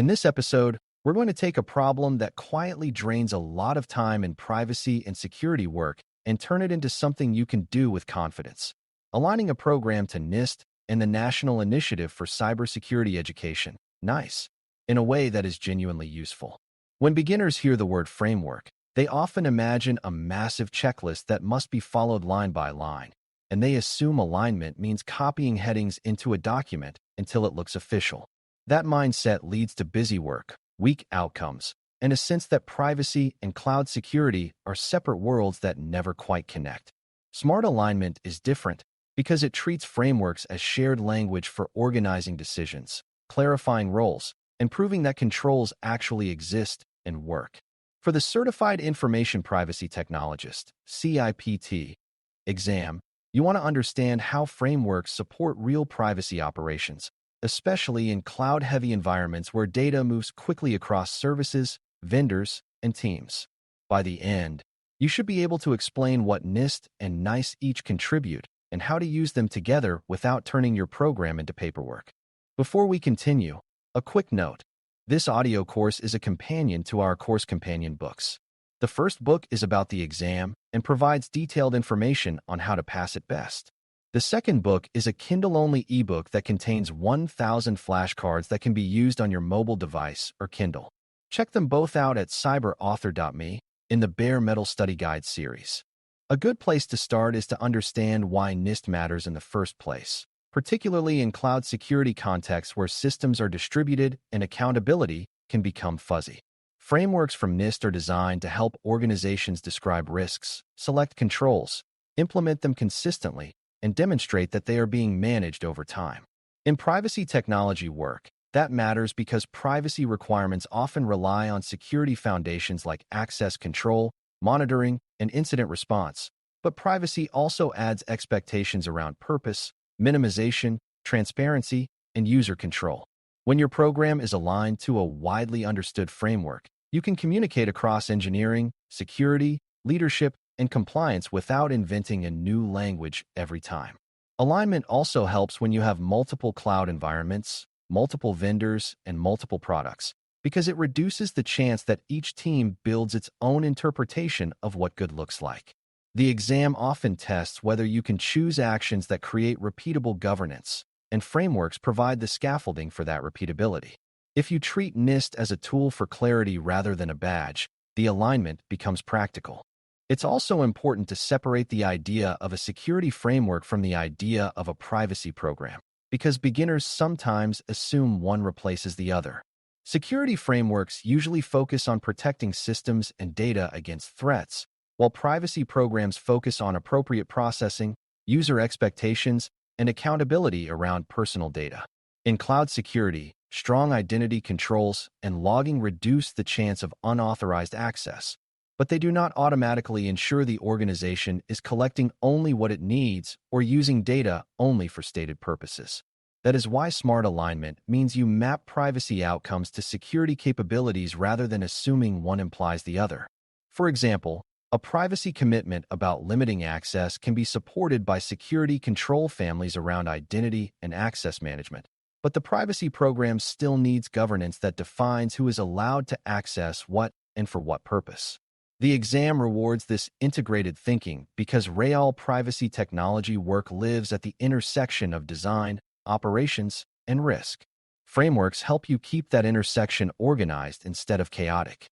In this episode, we're going to take a problem that quietly drains a lot of time in privacy and security work and turn it into something you can do with confidence. Aligning a program to NIST and the National Initiative for Cybersecurity Education, NICE, in a way that is genuinely useful. When beginners hear the word framework, they often imagine a massive checklist that must be followed line by line, and they assume alignment means copying headings into a document until it looks official. That mindset leads to busy work, weak outcomes, and a sense that privacy and cloud security are separate worlds that never quite connect. Smart alignment is different because it treats frameworks as shared language for organizing decisions, clarifying roles, and proving that controls actually exist and work. For the Certified Information Privacy Technologist, CIPT, exam, you want to understand how frameworks support real privacy operations, especially in cloud-heavy environments where data moves quickly across services, vendors, and teams. By the end, you should be able to explain what NIST and NICE each contribute and how to use them together without turning your program into paperwork. Before we continue, a quick note. This audio course is a companion to our course companion books. The first book is about the exam and provides detailed information on how to pass it best. The second book is a Kindle-only ebook that contains 1,000 flashcards that can be used on your mobile device or Kindle. Check them both out at cyber.author.me in the Bare Metal Study Guide series. A good place to start is to understand why NIST matters in the first place, particularly in cloud security contexts where systems are distributed and accountability can become fuzzy. Frameworks from NIST are designed to help organizations describe risks, select controls, implement them consistently, and demonstrate that they are being managed over time. In privacy technology work, that matters because privacy requirements often rely on security foundations like access control, monitoring, and incident response, but privacy also adds expectations around purpose, minimization, transparency, and user control. When your program is aligned to a widely understood framework, you can communicate across engineering, security, leadership, and compliance without inventing a new language every time. Alignment also helps when you have multiple cloud environments, multiple vendors, and multiple products, because it reduces the chance that each team builds its own interpretation of what good looks like. The exam often tests whether you can choose actions that create repeatable governance, and frameworks provide the scaffolding for that repeatability. If you treat NIST as a tool for clarity rather than a badge, the alignment becomes practical. It's also important to separate the idea of a security framework from the idea of a privacy program, because beginners sometimes assume one replaces the other. Security frameworks usually focus on protecting systems and data against threats, while privacy programs focus on appropriate processing, user expectations, and accountability around personal data. In cloud security, strong identity controls and logging reduce the chance of unauthorized access, but they do not automatically ensure the organization is collecting only what it needs or using data only for stated purposes. That is why smart alignment means you map privacy outcomes to security capabilities rather than assuming one implies the other. For example, a privacy commitment about limiting access can be supported by security control families around identity and access management, but the privacy program still needs governance that defines who is allowed to access what and for what purpose. The exam rewards this integrated thinking because real privacy technology work lives at the intersection of design, operations, and risk. Frameworks help you keep that intersection organized instead of chaotic.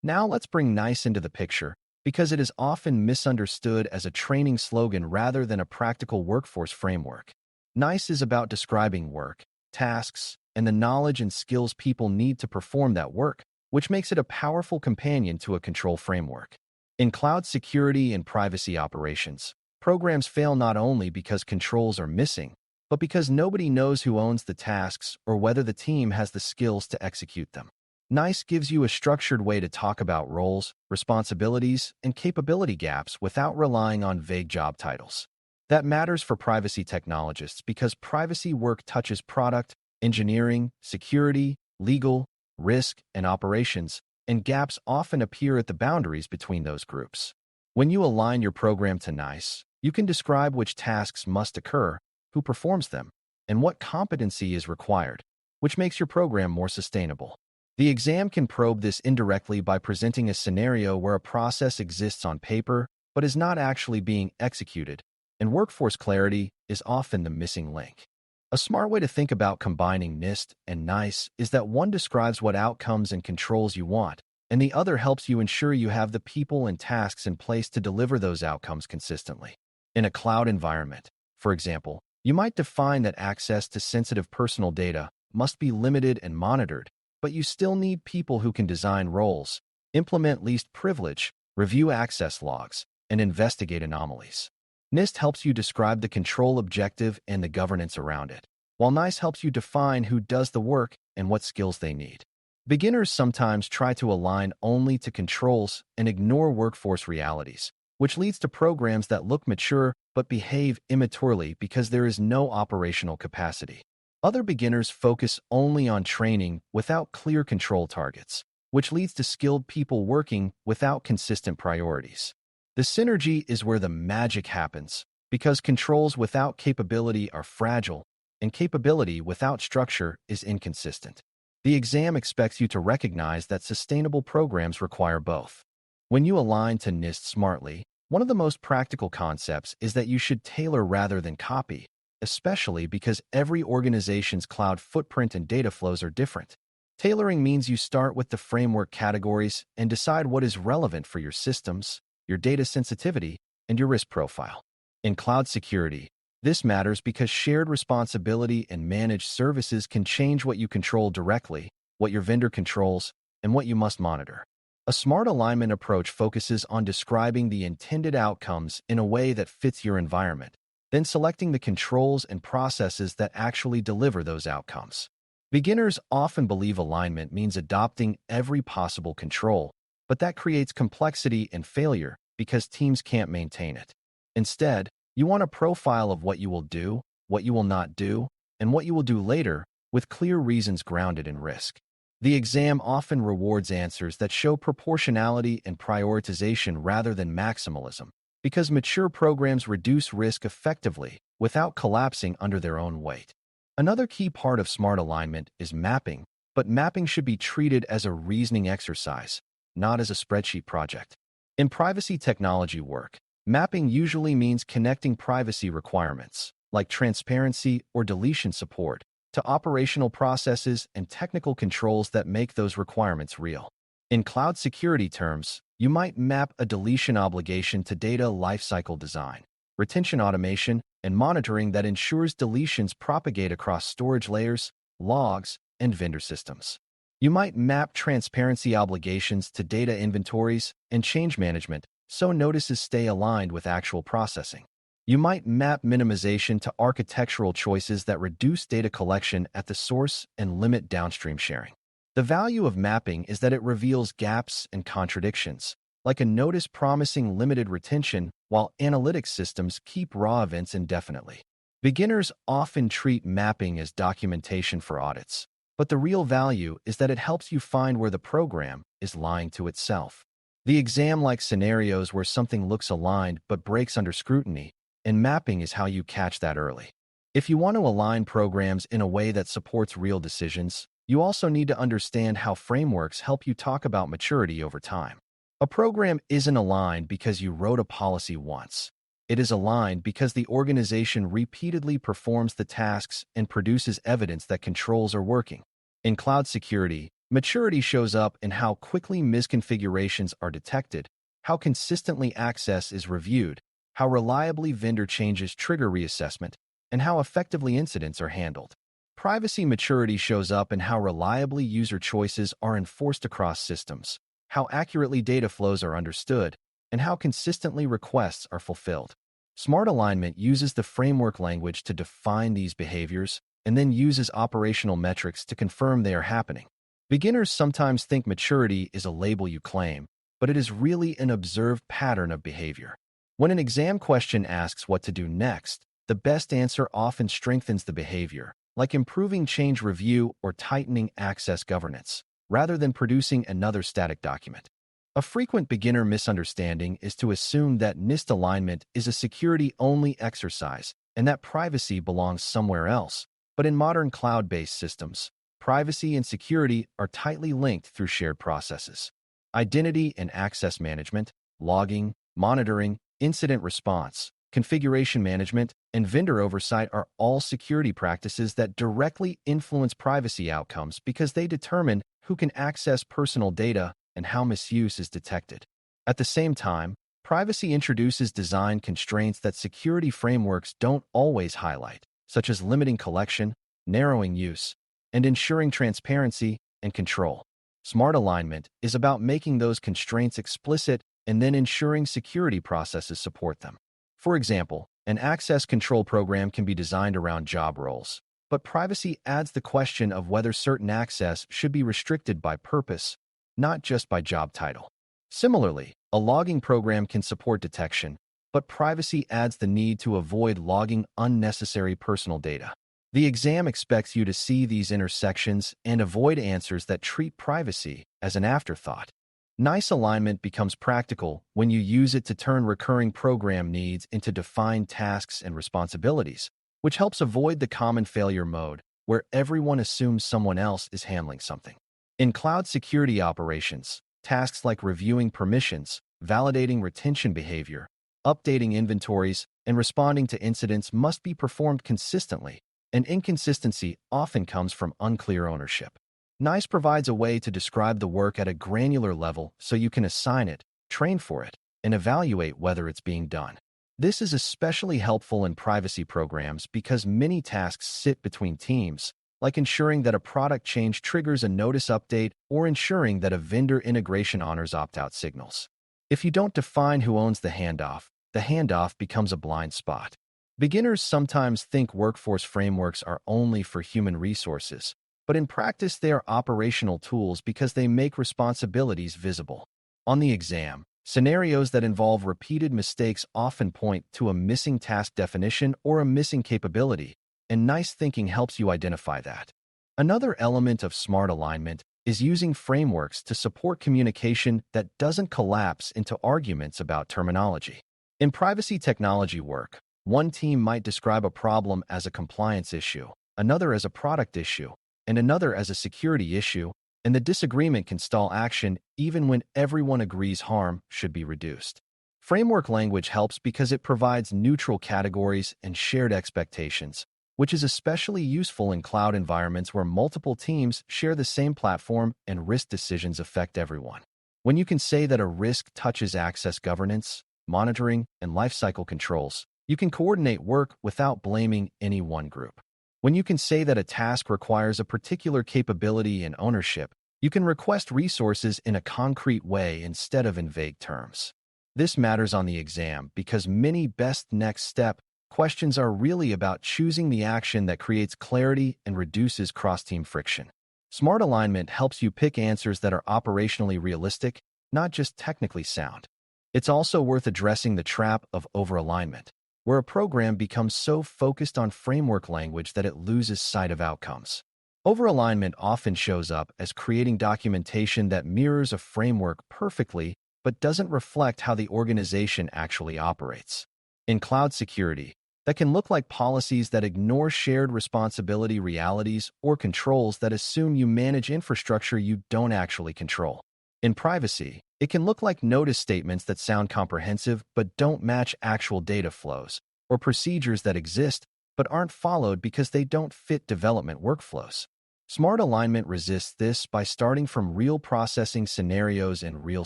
Now let's bring NICE into the picture, because it is often misunderstood as a training slogan rather than a practical workforce framework. NICE is about describing work, tasks, and the knowledge and skills people need to perform that work, which makes it a powerful companion to a control framework. In cloud security and privacy operations, programs fail not only because controls are missing, but because nobody knows who owns the tasks or whether the team has the skills to execute them. NICE gives you a structured way to talk about roles, responsibilities, and capability gaps without relying on vague job titles. That matters for privacy technologists because privacy work touches product, engineering, security, legal, risk, and operations, and gaps often appear at the boundaries between those groups. When you align your program to NICE, you can describe which tasks must occur, who performs them, and what competency is required, which makes your program more sustainable. The exam can probe this indirectly by presenting a scenario where a process exists on paper but is not actually being executed, and workforce clarity is often the missing link. A smart way to think about combining NIST and NICE is that one describes what outcomes and controls you want, and the other helps you ensure you have the people and tasks in place to deliver those outcomes consistently. In a cloud environment, for example, you might define that access to sensitive personal data must be limited and monitored, but you still need people who can design roles, implement least privilege, review access logs, and investigate anomalies. NIST helps you describe the control objective and the governance around it, while NICE helps you define who does the work and what skills they need. Beginners sometimes try to align only to controls and ignore workforce realities, which leads to programs that look mature but behave immaturely because there is no operational capacity. Other beginners focus only on training without clear control targets, which leads to skilled people working without consistent priorities. The synergy is where the magic happens, because controls without capability are fragile, and capability without structure is inconsistent. The exam expects you to recognize that sustainable programs require both. When you align to NIST smartly, one of the most practical concepts is that you should tailor rather than copy, especially because every organization's cloud footprint and data flows are different. Tailoring means you start with the framework categories and decide what is relevant for your systems, your data sensitivity, and your risk profile. In cloud security, this matters because shared responsibility and managed services can change what you control directly, what your vendor controls, and what you must monitor. A smart alignment approach focuses on describing the intended outcomes in a way that fits your environment, then selecting the controls and processes that actually deliver those outcomes. Beginners often believe alignment means adopting every possible control, but that creates complexity and failure because teams can't maintain it. Instead, you want a profile of what you will do, what you will not do, and what you will do later, with clear reasons grounded in risk. The exam often rewards answers that show proportionality and prioritization rather than maximalism, because mature programs reduce risk effectively without collapsing under their own weight. Another key part of smart alignment is mapping, but mapping should be treated as a reasoning exercise, not as a spreadsheet project. In privacy technology work, mapping usually means connecting privacy requirements, like transparency or deletion support, to operational processes and technical controls that make those requirements real. In cloud security terms, you might map a deletion obligation to data lifecycle design, retention automation, and monitoring that ensures deletions propagate across storage layers, logs, and vendor systems. You might map transparency obligations to data inventories and change management so notices stay aligned with actual processing. You might map minimization to architectural choices that reduce data collection at the source and limit downstream sharing. The value of mapping is that it reveals gaps and contradictions, like a notice promising limited retention while analytics systems keep raw events indefinitely. Beginners often treat mapping as documentation for audits, but the real value is that it helps you find where the program is lying to itself. The exam likes scenarios where something looks aligned but breaks under scrutiny, and mapping is how you catch that early. If you want to align programs in a way that supports real decisions, you also need to understand how frameworks help you talk about maturity over time. A program isn't aligned because you wrote a policy once. It is aligned because the organization repeatedly performs the tasks and produces evidence that controls are working. In cloud security, maturity shows up in how quickly misconfigurations are detected, how consistently access is reviewed, how reliably vendor changes trigger reassessment, and how effectively incidents are handled. Privacy maturity shows up in how reliably user choices are enforced across systems, how accurately data flows are understood, and how consistently requests are fulfilled. Smart alignment uses the framework language to define these behaviors and then uses operational metrics to confirm they are happening. Beginners sometimes think maturity is a label you claim, but it is really an observed pattern of behavior. When an exam question asks what to do next, the best answer often strengthens the behavior, like improving change review or tightening access governance, rather than producing another static document. A frequent beginner misunderstanding is to assume that NIST alignment is a security-only exercise and that privacy belongs somewhere else. But in modern cloud-based systems, privacy and security are tightly linked through shared processes. Identity and access management, logging, monitoring, incident response, configuration management, and vendor oversight are all security practices that directly influence privacy outcomes because they determine who can access personal data and how misuse is detected. At the same time, privacy introduces design constraints that security frameworks don't always highlight, such as limiting collection, narrowing use, and ensuring transparency and control. Smart alignment is about making those constraints explicit and then ensuring security processes support them. For example, an access control program can be designed around job roles, but privacy adds the question of whether certain access should be restricted by purpose, not just by job title. Similarly, a logging program can support detection, but privacy adds the need to avoid logging unnecessary personal data. The exam expects you to see these intersections and avoid answers that treat privacy as an afterthought. NICE alignment becomes practical when you use it to turn recurring program needs into defined tasks and responsibilities, which helps avoid the common failure mode where everyone assumes someone else is handling something. In cloud security operations, tasks like reviewing permissions, validating retention behavior, updating inventories, and responding to incidents must be performed consistently, and inconsistency often comes from unclear ownership. NICE provides a way to describe the work at a granular level so you can assign it, train for it, and evaluate whether it's being done. This is especially helpful in privacy programs because many tasks sit between teams, like ensuring that a product change triggers a notice update or ensuring that a vendor integration honors opt-out signals. If you don't define who owns the handoff becomes a blind spot. Beginners sometimes think workforce frameworks are only for human resources, but in practice they are operational tools because they make responsibilities visible. On the exam, scenarios that involve repeated mistakes often point to a missing task definition or a missing capability, and NICE thinking helps you identify that. Another element of smart alignment is using frameworks to support communication that doesn't collapse into arguments about terminology. In privacy technology work, one team might describe a problem as a compliance issue, another as a product issue, and another as a security issue, and the disagreement can stall action even when everyone agrees harm should be reduced. Framework language helps because it provides neutral categories and shared expectations, which is especially useful in cloud environments where multiple teams share the same platform and risk decisions affect everyone. When you can say that a risk touches access governance, monitoring, and lifecycle controls, you can coordinate work without blaming any one group. When you can say that a task requires a particular capability and ownership, you can request resources in a concrete way instead of in vague terms. This matters on the exam because many best next step questions are really about choosing the action that creates clarity and reduces cross-team friction. Smart alignment helps you pick answers that are operationally realistic, not just technically sound. It's also worth addressing the trap of over-alignment, where a program becomes so focused on framework language that it loses sight of outcomes. Over-alignment often shows up as creating documentation that mirrors a framework perfectly but doesn't reflect how the organization actually operates. In cloud security, that can look like policies that ignore shared responsibility realities or controls that assume you manage infrastructure you don't actually control. In privacy, it can look like notice statements that sound comprehensive but don't match actual data flows, or procedures that exist but aren't followed because they don't fit development workflows. Smart alignment resists this by starting from real processing scenarios and real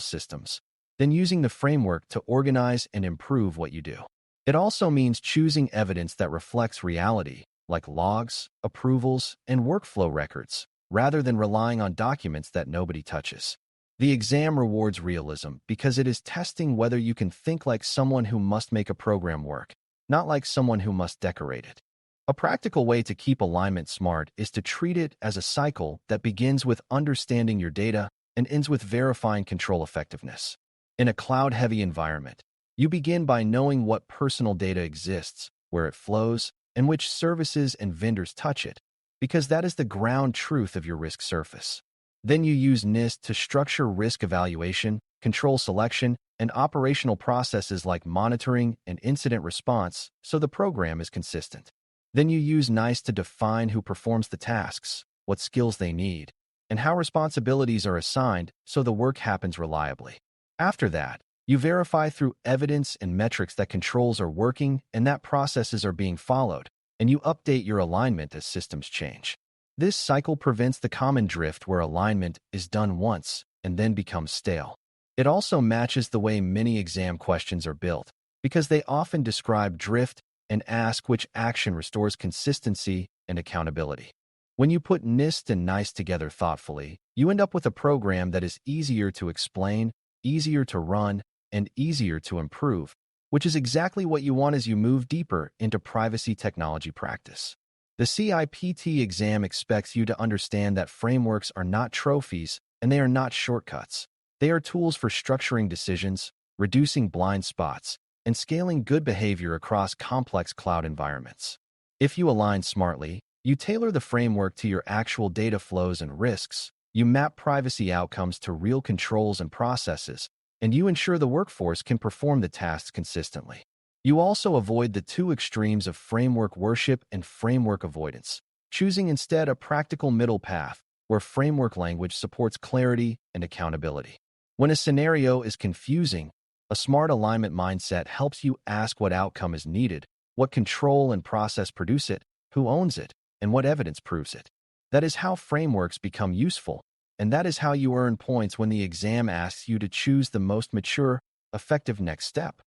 systems, then using the framework to organize and improve what you do. It also means choosing evidence that reflects reality, like logs, approvals, and workflow records, rather than relying on documents that nobody touches. The exam rewards realism because it is testing whether you can think like someone who must make a program work, not like someone who must decorate it. A practical way to keep alignment smart is to treat it as a cycle that begins with understanding your data and ends with verifying control effectiveness. In a cloud-heavy environment, you begin by knowing what personal data exists, where it flows, and which services and vendors touch it, because that is the ground truth of your risk surface. Then you use NIST to structure risk evaluation, control selection, and operational processes like monitoring and incident response so the program is consistent. Then you use NICE to define who performs the tasks, what skills they need, and how responsibilities are assigned so the work happens reliably. After that, you verify through evidence and metrics that controls are working and that processes are being followed, and you update your alignment as systems change. This cycle prevents the common drift where alignment is done once and then becomes stale. It also matches the way many exam questions are built, because they often describe drift and ask which action restores consistency and accountability. When you put NIST and NICE together thoughtfully, you end up with a program that is easier to explain, easier to run, and easier to improve, which is exactly what you want as you move deeper into privacy technology practice. The CIPT exam expects you to understand that frameworks are not trophies and they are not shortcuts. They are tools for structuring decisions, reducing blind spots, and scaling good behavior across complex cloud environments. If you align smartly, you tailor the framework to your actual data flows and risks, you map privacy outcomes to real controls and processes, and you ensure the workforce can perform the tasks consistently. You also avoid the two extremes of framework worship and framework avoidance, choosing instead a practical middle path where framework language supports clarity and accountability. When a scenario is confusing, a smart alignment mindset helps you ask what outcome is needed, what control and process produce it, who owns it, and what evidence proves it. That is how frameworks become useful, and that is how you earn points when the exam asks you to choose the most mature, effective next step.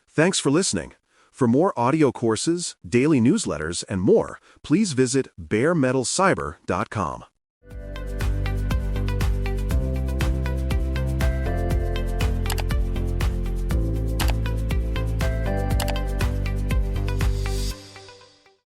Thanks for listening. For more audio courses, daily newsletters, and more, please visit baremetalcyber.com.